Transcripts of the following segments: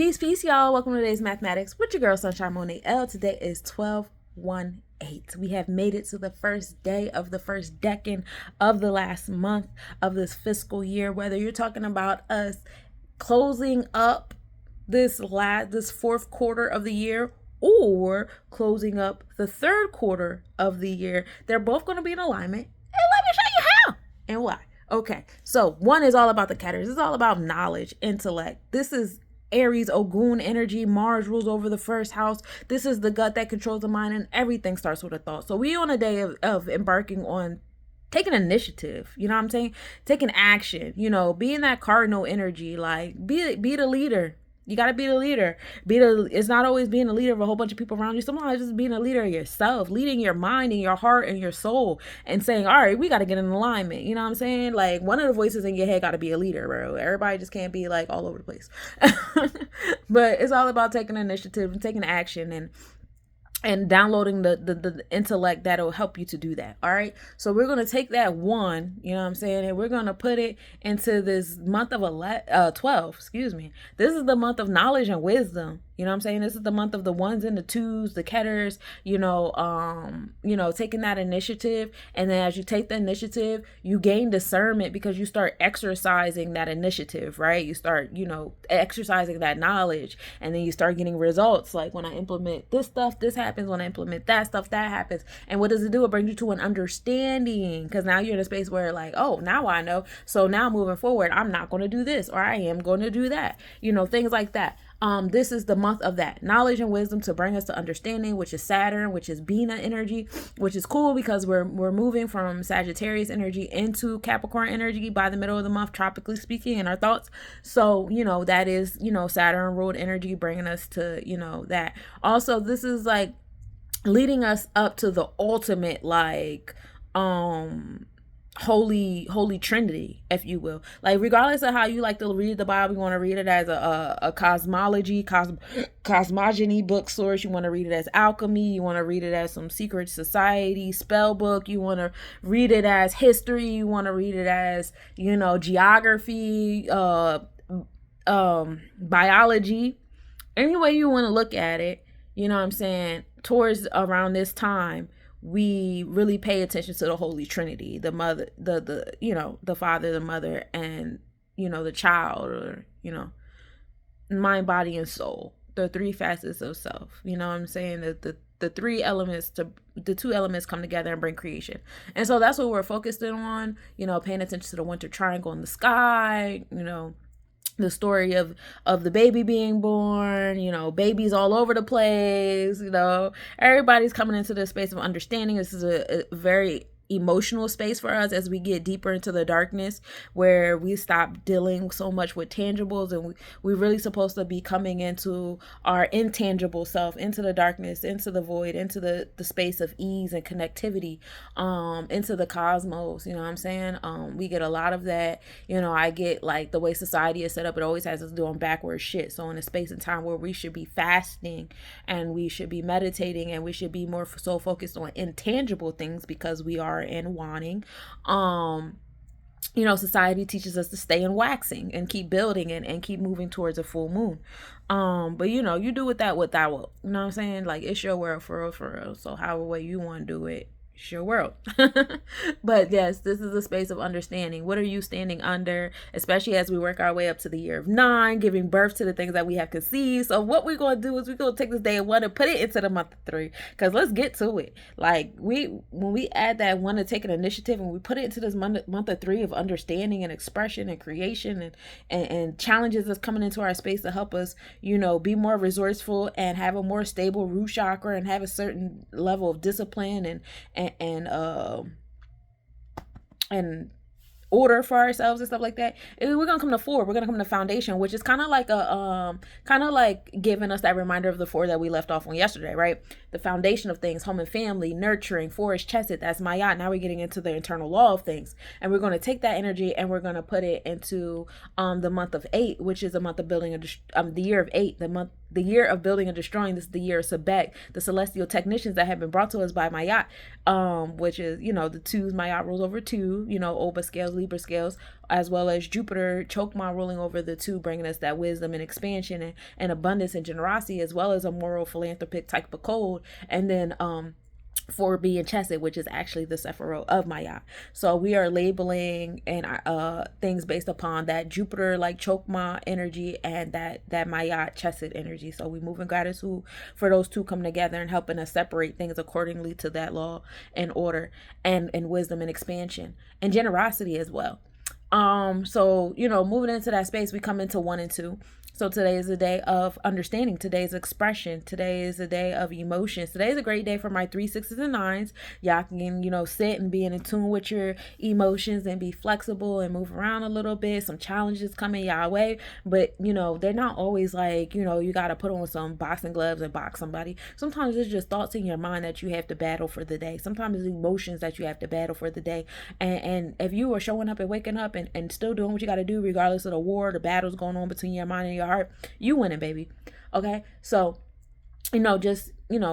Peace, peace, y'all. Welcome to today's mathematics with your girl, Sunshine Monet L. Today is 12/1/8. We have made it to the first day of the first decade of the last month of this fiscal year. Whether you're talking about us closing up this fourth quarter of the year or closing up the third quarter of the year, they're both going to be in alignment. And let me show you how and why. Okay, so one is all about the Ketters. It's all about knowledge, intellect. This is Aries, Ogun energy. Mars rules over the first house. This is the gut that controls the mind, and everything starts with a thought. So we on a day of embarking on taking initiative, you know what I'm saying? Taking action, being that cardinal energy, like be the leader. You got to be the leader. It's not always being a leader of a whole bunch of people around you. Sometimes just being a leader of yourself, leading your mind and your heart and your soul and saying, all right, we got to get in alignment. You know what I'm saying? Like one of the voices in your head got to be a leader, bro. Everybody just can't be like all over the place. But it's all about taking initiative and taking action and downloading the intellect that'll help you to do that. All right. So we're going to take that one, you know what I'm saying? And we're going to put it into this month of 12, excuse me. This is the month of knowledge and wisdom. You know what I'm saying? This is the month of the ones and the twos, the Ketters, taking that initiative. And then as you take the initiative, you gain discernment because you start exercising that initiative, right? You start, exercising that knowledge, and then you start getting results. Like when I implement this stuff, this happens. When I implement that stuff, that happens. And what does it do? It brings you to an understanding, because now you're in a space where like, oh, now I know. So now moving forward, I'm not going to do this, or I am going to do that, things like that. This is the month of that knowledge and wisdom to bring us to understanding, which is Saturn, which is Bina energy, which is cool because we're moving from Sagittarius energy into Capricorn energy by the middle of the month, tropically speaking, in our thoughts. So, that is, Saturn ruled energy bringing us to, that. Also, this is like leading us up to the ultimate, like, holy trinity, if you will. Like regardless of how you like to read the Bible, you want to read it as a cosmogony book source, you want to read it as alchemy, you want to read it as some secret society spell book, you want to read it as history, you want to read it as geography, biology, any way you want to look at it. You know what I'm saying? Towards around this time, we really pay attention to the Holy Trinity, the mother, the father, the mother, and, the child, or, mind, body, and soul, the three facets of self. You know what I'm saying? The three elements, the two elements come together and bring creation. And so that's what we're focused on, paying attention to the winter triangle in the sky, the story of the baby being born, babies all over the place, everybody's coming into this space of understanding. This is a very emotional space for us as we get deeper into the darkness, where we stop dealing so much with tangibles, and we're really supposed to be coming into our intangible self, into the darkness, into the void, into the space of ease and connectivity, into the cosmos. You know what I'm saying? We get a lot of that. I get like the way society is set up, it always has us doing backward shit. So in a space and time where we should be fasting and we should be meditating and we should be more so focused on intangible things, because we are in wanting, society teaches us to stay in waxing and keep building and keep moving towards a full moon. But you do with that what thou wilt. You know what I'm saying? Like, it's your world, for real. So however way you want to do it, it's your world. But yes, this is a space of understanding. What are you standing under, especially as we work our way up to the year of 9, giving birth to the things that we have conceived. So what we're going to do is we're going to take this day of 1 and put it into the month of 3, because let's get to it. Like when we add that 1 to take an initiative and we put it into this month of 3 of understanding and expression and creation and challenges that's coming into our space to help us, be more resourceful and have a more stable root chakra and have a certain level of discipline and order for ourselves and stuff like that. We're gonna come to 4. We're gonna come to foundation, which is kind of like giving us that reminder of the 4 that we left off on yesterday, right? The foundation of things, home and family, nurturing, forest, chesed. That's Mayat. Now we're getting into the internal law of things, and we're going to take that energy and we're going to put it into the month of 8, which is a month of building the year of 8, the year of building and destroying. This is the year of Sebek, the celestial technicians that have been brought to us by Mayat, which is, the 2s. Mayat rules over 2, Oba scales, Libra scales, as well as Jupiter Chokma ruling over the two, bringing us that wisdom and expansion and abundance and generosity, as well as a moral philanthropic type of code. And then for being Chesed, which is actually the Sephiroth of Maya. So we are labeling and things based upon that Jupiter like Chokma energy and that Maya Chesed energy. So we move in gratitude for those two coming together and helping us separate things accordingly to that law and order and wisdom and expansion and generosity as well. So, moving into that space, we come into 1 and 2. So today is a day of understanding. Today's expression. Today is a day of emotions. Today is a great day for my 3, 6s, and 9s. Y'all can, sit and be in tune with your emotions and be flexible and move around a little bit. Some challenges coming y'all way, but they're not always like, you got to put on some boxing gloves and box somebody. Sometimes it's just thoughts in your mind that you have to battle for the day. Sometimes it's emotions that you have to battle for the day. And if you are showing up and waking up and still doing what you got to do, regardless of the war, the battles going on between your mind and your heart, you winning, baby. Okay, so just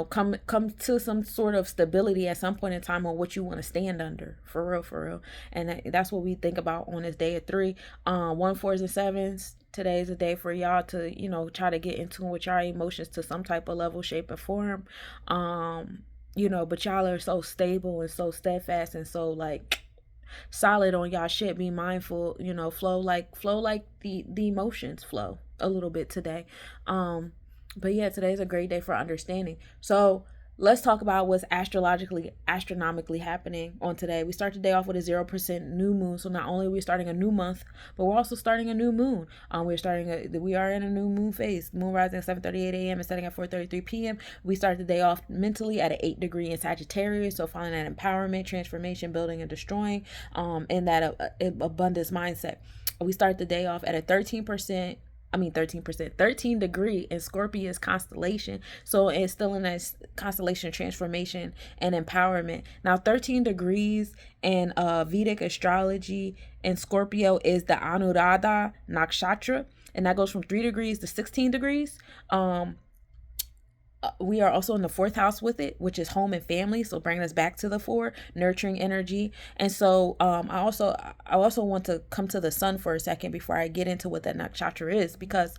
come to some sort of stability at some point in time on what you want to stand under, for real. And that's what we think about on this day of 3, 1, 4s, and 7s. Today is a day for y'all to try to get in tune with your emotions to some type of level, shape, and form. But y'all are so stable and so steadfast and so like solid on y'all shit. Be mindful, flow like the emotions flow a little bit today. But yeah, today's a great day for understanding. So let's talk about what's astronomically happening on today. We start the day off with a 0% new moon. So not only are we starting a new month, but we're also starting a new moon. We are in a new moon phase. Moon rising at 7:38 a.m. and setting at 4:33 p.m. We start the day off mentally at an 8 degree in Sagittarius. So finding that empowerment, transformation, building and destroying, in that abundance mindset. We start the day off at a 13 degree in Scorpius constellation. So it's still in that constellation transformation and empowerment. Now 13 degrees in Vedic astrology in Scorpio is the Anuradha Nakshatra, and that goes from 3 degrees to 16 degrees. We are also in the 4th house with it, which is home and family. So bringing us back to the 4, nurturing energy. And so I also want to come to the sun for a second before I get into what that nakshatra is, because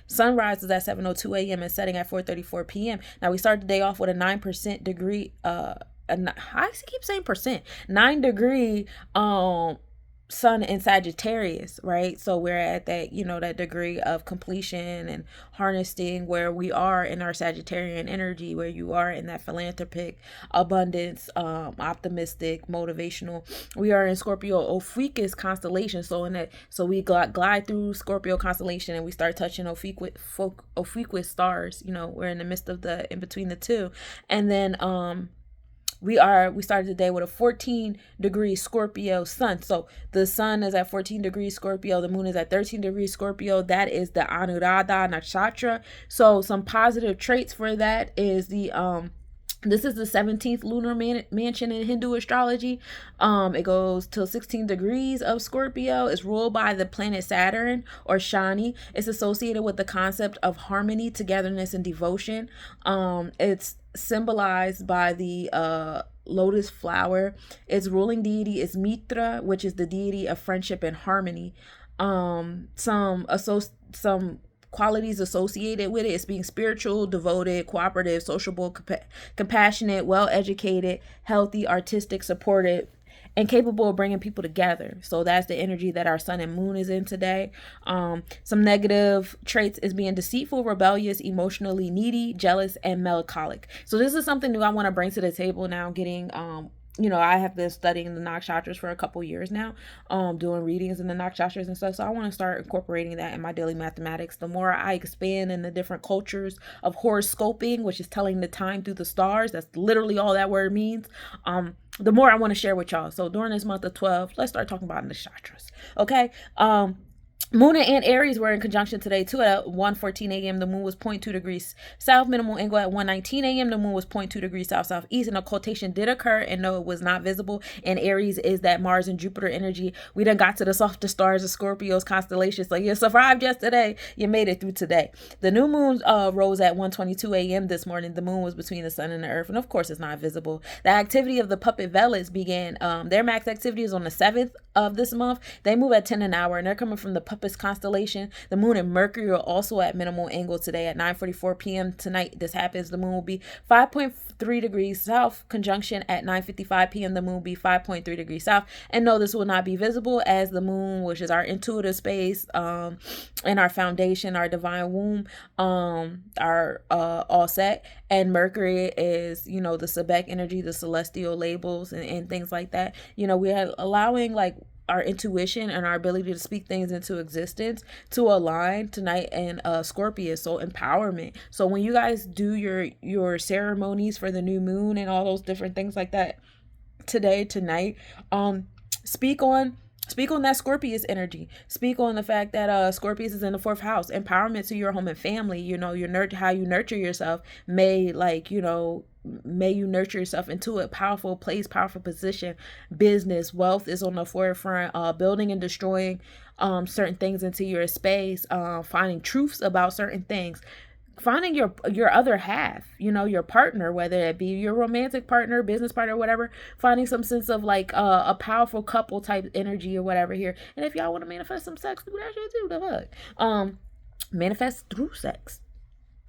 sunrise is at 7:02 a.m. and setting at 4:34 p.m. Now we start the day off with a 9% degree. I keep saying percent. 9 degree sun in Sagittarius, right? So we're at that, that degree of completion and harnessing where we are in our Sagittarian energy, where you are in that philanthropic, abundance, optimistic, motivational. We are in Scorpio Ophiuchus constellation. So we glide through Scorpio constellation and we start touching Ophiuchus stars. We're in the midst of in between the two. And then, we started the day with a 14 degree Scorpio sun. So the sun is at 14 degrees Scorpio. The moon is at 13 degrees Scorpio. That is the Anuradha Nakshatra. So some positive traits for that is this is the 17th lunar mansion in Hindu astrology. It goes till 16 degrees of Scorpio. It's ruled by the planet Saturn or Shani. It's associated with the concept of harmony, togetherness, and devotion. It's symbolized by the lotus flower. Its ruling deity is Mitra, which is the deity of friendship and harmony. Some qualities associated with it is being spiritual, devoted, cooperative, sociable, compassionate, well-educated, healthy, artistic, supportive, and capable of bringing people together. So that's the energy that our sun and moon is in today. Some negative traits is being deceitful, rebellious, emotionally needy, jealous, and melancholic. So this is something new I want to bring to the table now, getting I have been studying the nakshatras for a couple years now, doing readings in the nakshatras and stuff. So I want to start incorporating that in my daily mathematics. The more I expand in the different cultures of horoscoping, which is telling the time through the stars, that's literally all that word means, the more I want to share with y'all. So during this month of 12, let's start talking about nakshatras. Okay. Moon and Aries were in conjunction today too. At 1:14 a.m. the moon was 0.2 degrees south. Minimal angle at 1:19 a.m. the moon was 0.2 degrees south southeast. An occultation did occur, and no, it was not visible. And Aries is that Mars and Jupiter energy. We done got to the softer stars of Scorpio's constellation. So you survived yesterday. You made it through today. The new moon rose at 1:22 a.m. this morning. The moon was between the sun and the earth, and of course it's not visible. The activity of the puppet velids began. Their max activity is on the 7th of this month. They move at 10 an hour, and they're coming from the puppet constellation. The moon and Mercury are also at minimal angle today at 9:44 p.m. tonight. This happens. The moon will be 5.3 degrees south. Conjunction at 9:55 p.m. The moon will be 5.3 degrees south. And no, this will not be visible, as the moon, which is our intuitive space, and our foundation, our divine womb, are all set. And Mercury is, the Sebek energy, the celestial labels, and things like that. We are allowing like our intuition and our ability to speak things into existence to align tonight in Scorpio. So empowerment. So when you guys do your ceremonies for the new moon and all those different things like that tonight, speak on that Scorpius energy. Speak on the fact that Scorpius is in the 4th house. Empowerment to your home and family. How you nurture yourself. May you nurture yourself into a powerful place, powerful position. Business, wealth is on the forefront. Building and destroying certain things into your space. Finding truths about certain things. Finding your other half, your partner, whether it be your romantic partner, business partner, whatever. Finding some sense of like a powerful couple type energy or whatever here. And if y'all want to manifest some sex, do that shit too. The fuck. Manifest through sex.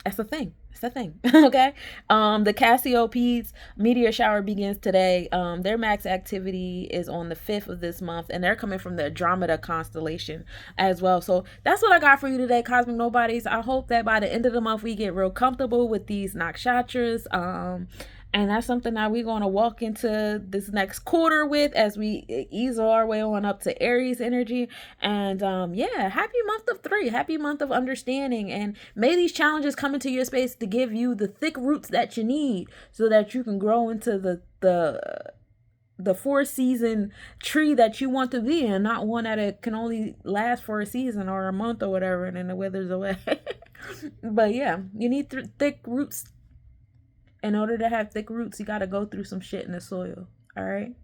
That's the thing. It's the thing. Okay. The Cassiopeia's meteor shower begins today. Their max activity is on the 5th of this month, and they're coming from the Andromeda constellation as well. So that's what I got for you today, Cosmic Nobodies. I hope that by the end of the month we get real comfortable with these nakshatras. And that's something that we're going to walk into this next quarter with as we ease our way on up to Aries energy. And happy month of 3. Happy month of understanding. And may these challenges come into your space to give you the thick roots that you need so that you can grow into the 4-season tree that you want to be, and not one that it can only last for a season or a month or whatever, and then it withers away. But yeah, you need thick roots. In order to have thick roots, you got to go through some shit in the soil. All right.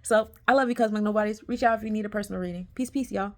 So I love you, Cosmic Nobodies. Reach out if you need a personal reading. Peace, y'all.